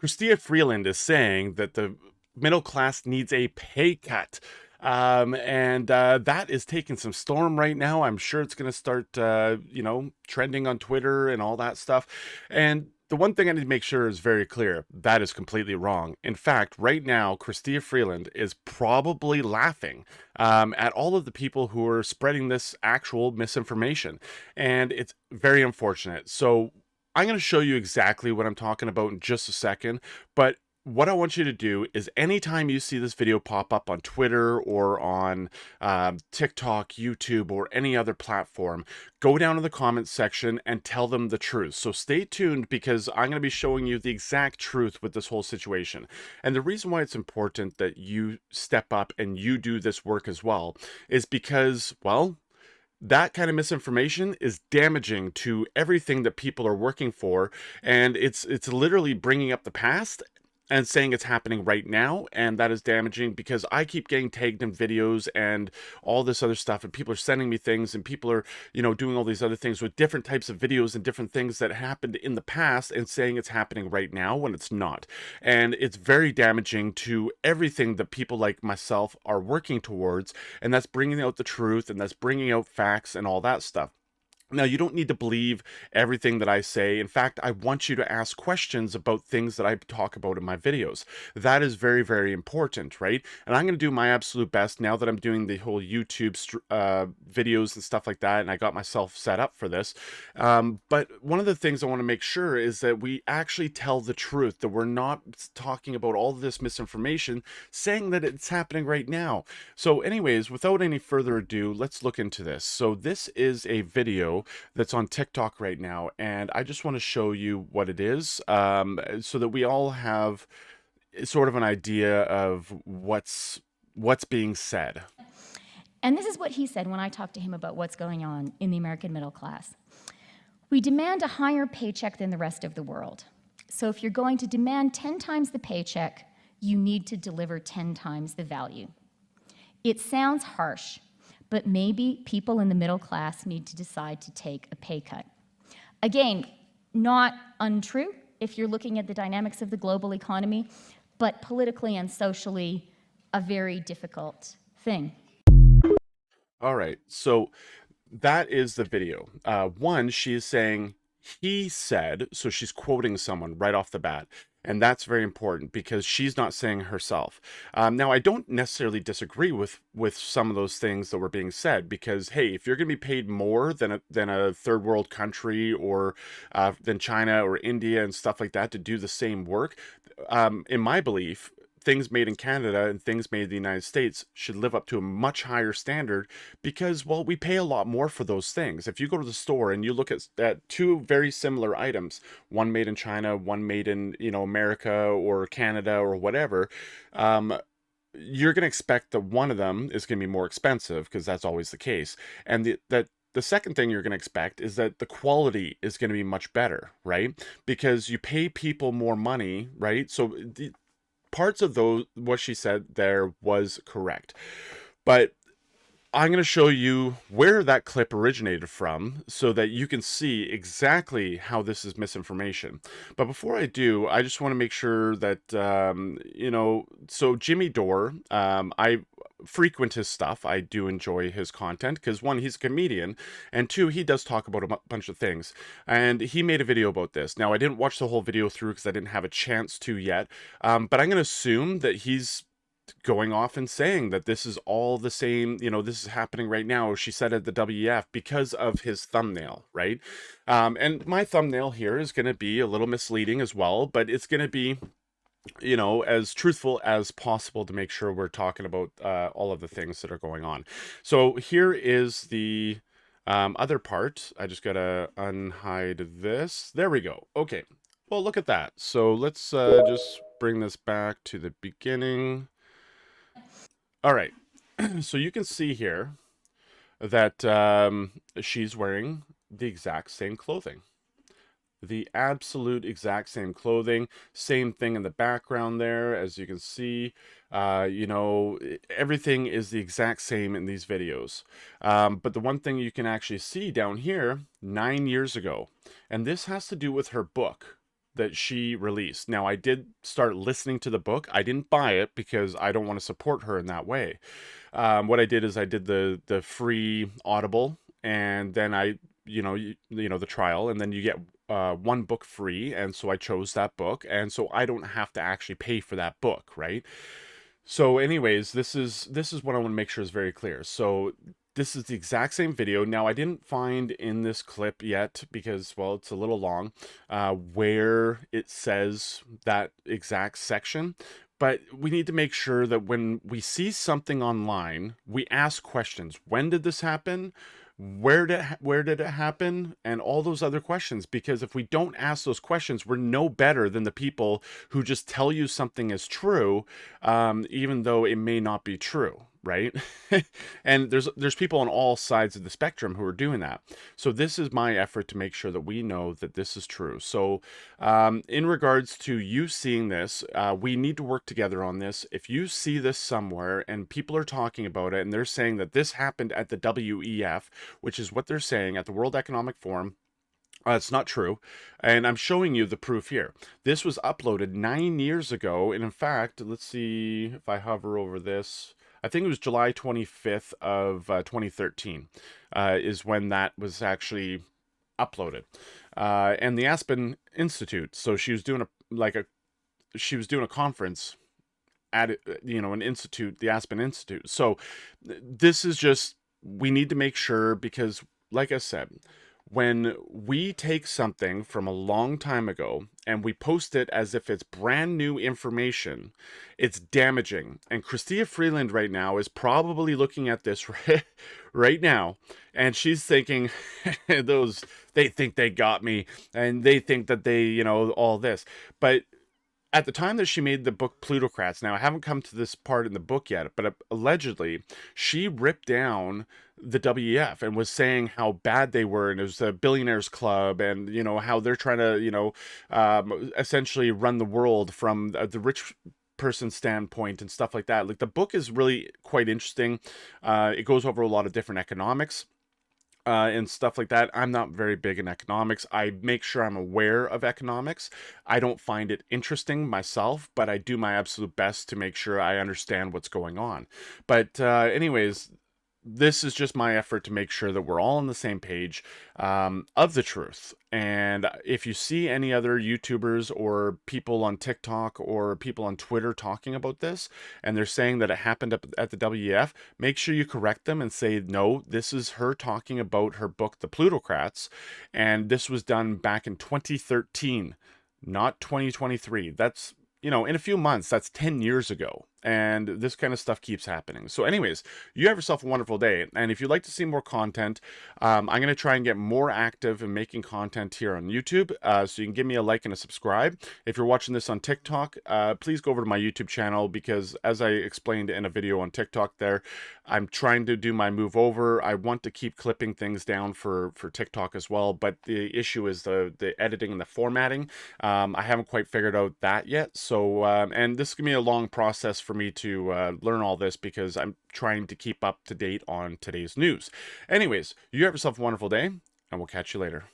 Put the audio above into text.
Chrystia Freeland is saying that the middle class needs a pay cut. And that is taking some storm right now. I'm sure it's going to start, trending on Twitter and all that stuff. And the one thing I need to make sure is very clear that is completely wrong. In fact, right now, Chrystia Freeland is probably laughing at all of the people who are spreading this actual misinformation. And it's very unfortunate. So, I'm going to show you exactly what I'm talking about in just a second, but what I want you to do is anytime you see this video pop up on Twitter or on TikTok, YouTube, or any other platform, go down to the comments section and tell them the truth. So stay tuned because I'm going to be showing you the exact truth with this whole situation. And the reason why it's important that you step up and you do this work as well is because, well, that kind of misinformation is damaging to everything that people are working for, and it's literally bringing up the past and saying it's happening right now, and that is damaging because I keep getting tagged in videos and all this other stuff, and people are sending me things, and people are, doing all these other things with different types of videos and different things that happened in the past and saying it's happening right now when it's not. And it's very damaging to everything that people like myself are working towards, and that's bringing out the truth, and that's bringing out facts and all that stuff. Now, you don't need to believe everything that I say. In fact, I want you to ask questions about things that I talk about in my videos. That is very, very important, right? And I'm going to do my absolute best now that I'm doing the whole YouTube videos and stuff like that, and I got myself set up for this. But one of the things I want to make sure is that we actually tell the truth, that we're not talking about all this misinformation, saying that it's happening right now. So anyways, without any further ado, let's look into this. So this is a video that's on TikTok right now, and I just want to show you what it is, so that we all have sort of an idea of what's being said. And this is what he said when I talked to him about what's going on in the American middle class. We demand a higher paycheck than the rest of the world. So if you're going to demand 10 times the paycheck, you need to deliver 10 times the value. It sounds harsh, but maybe people in the middle class need to decide to take a pay cut. Again, not untrue if you're looking at the dynamics of the global economy, but politically and socially, a very difficult thing. All right, so that is the video. One, she is saying he said, so she's quoting someone right off the bat. And that's very important because she's not saying herself. Now, I don't necessarily disagree with some of those things that were being said because, hey, if you're going to be paid more than a third world country or than China or India and stuff like that to do the same work, in my belief, things made in Canada and things made in the United States should live up to a much higher standard because, well, we pay a lot more for those things. If you go to the store and you look at two very similar items, one made in China, one made in, America or Canada or whatever, you're going to expect that one of them is going to be more expensive because that's always the case. And the second thing you're going to expect is that the quality is going to be much better, right? Because you pay people more money, right? So parts of those, what she said there was correct. But I'm going to show you where that clip originated from so that you can see exactly how this is misinformation. But before I do, I just want to make sure that, so Jimmy Dore, I frequent his stuff. I do enjoy his content because one, he's a comedian, and two, he does talk about a bunch of things. And he made a video about this. Now, I didn't watch the whole video through because I didn't have a chance to yet, but I'm going to assume that he's going off and saying that this is all the same, this is happening right now, she said at the WF, because of his thumbnail, right? And my thumbnail here is going to be a little misleading as well, but it's going to be, as truthful as possible to make sure we're talking about all of the things that are going on. So here is the other part. I just gotta unhide this. There we go. Okay. Well, look at that. So let's just bring this back to the beginning. All right, so you can see here that she's wearing the exact same clothing. The absolute exact same clothing. Same thing in the background there, as you can see. Everything is the exact same in these videos. But the one thing you can actually see down here, 9 years ago, and this has to do with her book. that she released. Now, I did start listening to the book. I didn't buy it because I don't want to support her in that way. What I did is I did the free Audible, and then the trial, and then you get one book free, and so I chose that book, and so I don't have to actually pay for that book, right? So, anyways, this is what I want to make sure is very clear. So, this is the exact same video. Now, I didn't find in this clip yet because, well, it's a little long, where it says that exact section. But we need to make sure that when we see something online, we ask questions. When did this happen? Where did it happen? And all those other questions. Because if we don't ask those questions, we're no better than the people who just tell you something is true, even though it may not be true, right? And there's people on all sides of the spectrum who are doing that. So this is my effort to make sure that we know that this is true. So in regards to you seeing this, we need to work together on this. If you see this somewhere and people are talking about it and they're saying that this happened at the WEF, which is what they're saying at the World Economic Forum, it's not true. And I'm showing you the proof here. This was uploaded 9 years ago. And in fact, let's see if I hover over this. I think it was July 25th of 2013 is when that was actually uploaded. And the Aspen Institute. So she was doing a conference at an institute, the Aspen Institute. So this is just, we need to make sure, because like I said, when we take something from a long time ago and we post it as if it's brand new information, it's damaging. And Chrystia Freeland right now is probably looking at this right now, and she's thinking, they think they got me, and they think that they, all this. But at the time that she made the book Plutocrats, now I haven't come to this part in the book yet, but allegedly she ripped down the WEF and was saying how bad they were, and it was a billionaires club, and how they're trying to essentially run the world from the rich person standpoint and stuff like that. Like, the book is really quite interesting. It goes over a lot of different economics and stuff like that. I'm not very big in economics. I make sure I'm aware of economics. I don't find it interesting myself, but I do my absolute best to make sure I understand what's going on. But anyways, this is just my effort to make sure that we're all on the same page of the truth. And if you see any other YouTubers or people on TikTok or people on Twitter talking about this, and they're saying that it happened at the WEF, make sure you correct them and say, no, this is her talking about her book, The Plutocrats, and this was done back in 2013, not 2023. That's, in a few months, that's 10 years ago. And this kind of stuff keeps happening. So anyways, you have yourself a wonderful day. And if you'd like to see more content, I'm going to try and get more active in making content here on YouTube. So you can give me a like and a subscribe. If you're watching this on TikTok, please go over to my YouTube channel, because as I explained in a video on TikTok there, I'm trying to do my move over. I want to keep clipping things down for TikTok as well. But the issue is the editing and the formatting. I haven't quite figured out that yet. So, and this is going to be a long process for me to learn all this, because I'm trying to keep up to date on today's news. Anyways, you have yourself a wonderful day, and we'll catch you later.